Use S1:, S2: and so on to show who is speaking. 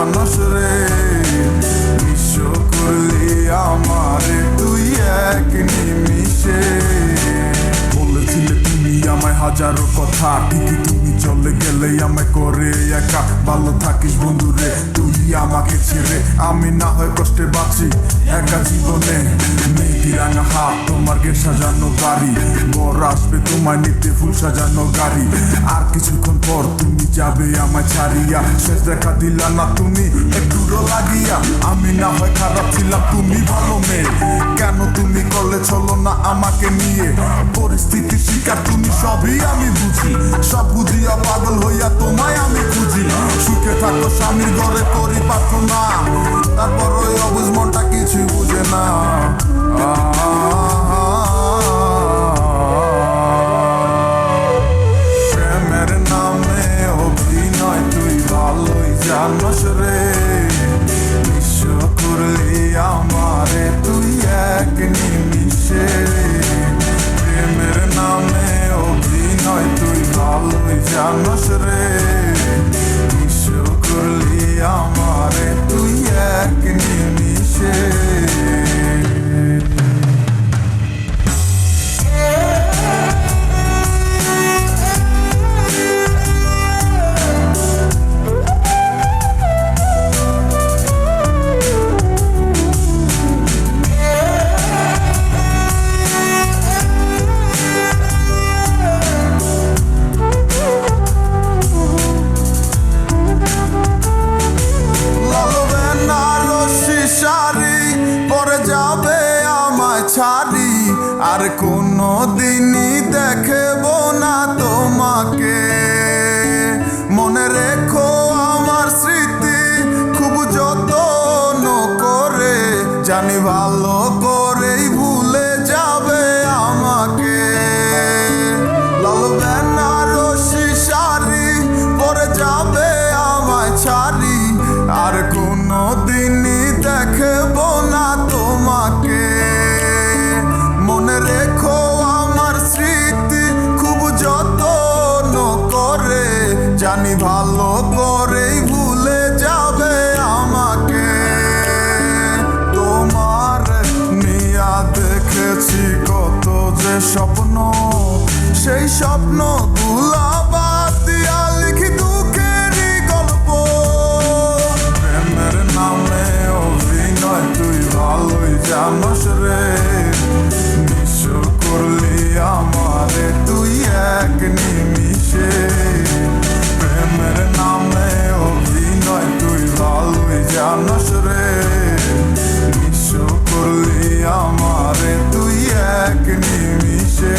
S1: জানস রে, নিঃস্ব করলি আমারে তুই এক নিমিষে। বলেছিলে তুমি আমায় হাজারো কথা, ঠিকই তুমি চলে গেলে আমায় করে একা। ভালো থাকিস বন্ধুরে তুই আমাকে ছেড়ে, আমি না হয় কষ্টে বাঁচি একা জীবনে। মেয়েটি রাঙা হাত তোমার গে সাজানো বাড়ি, বর আসবে তোমায় নিতে ফুল সাজানো গাড়ি। আর কিছুক্ষণ পর তুমি যাবে আমায় ছাড়িয়া, শেষ দেখা দিলা না তুমি একটুরো লাগিয়া। আমি না হয় খারাপ ছিলাম তুমি ভালো মেয়ে, কেন তুমি করলে চলো না আমাকে নিয়ে। পরিস্থিতির শিকার তুমি সবই আমি বুঝি, সব বুঝিয়া পাগল হইয়া তোমায় আমি খুঁজি। সুখে থাকো স্বামীর ঘরে করি প্রার্থনা, তারপর ওই অবুঝ মনটা কিছুই বুঝে না। প্রেমের নামে অভিনয় তুই ভালোই জানস রে, নিঃস্ব করলি আমারে তুই এক নিমিষে। প্রেমের নামে অভিনয় তুই ভালোই জানস রে, নিঃস্ব করলি আমারে তুই এক নিমিষে। যাবে আমায় ছাড়ি, আর কোনো দিনই দেখব না তোমাকে। মনে রেখো আমার স্মৃতি খুব যত্ন করে, জানি ভালো করেই ভুলে যাবে আমাকে। লাল বেনারসি শাড়ি পরে যাবে আমায় ছাড়ি, আর কোনো দিনই দেখব না তোমাকে। মনে রেখো আমার স্মৃতি খুব যত্ন করে, জানি ভালো করেই ভুলে যাবে আমাকে। তোমার নিয়া দেখেছি কত যে স্বপ্ন, সেই স্বপ্ন গুলা বাদ দিয়া লিখি দুঃখেরই গল্প। প্রেমের নামে অভিনয় তুই ভালোই জানস রে, নিঃস্ব করলি আমারে তুই এক নিমিষে। প্রেমের নামে অভিনয় তুই ভালোই জানস রে, নিঃস্ব করলি আমারে তুই এক নিমিষে।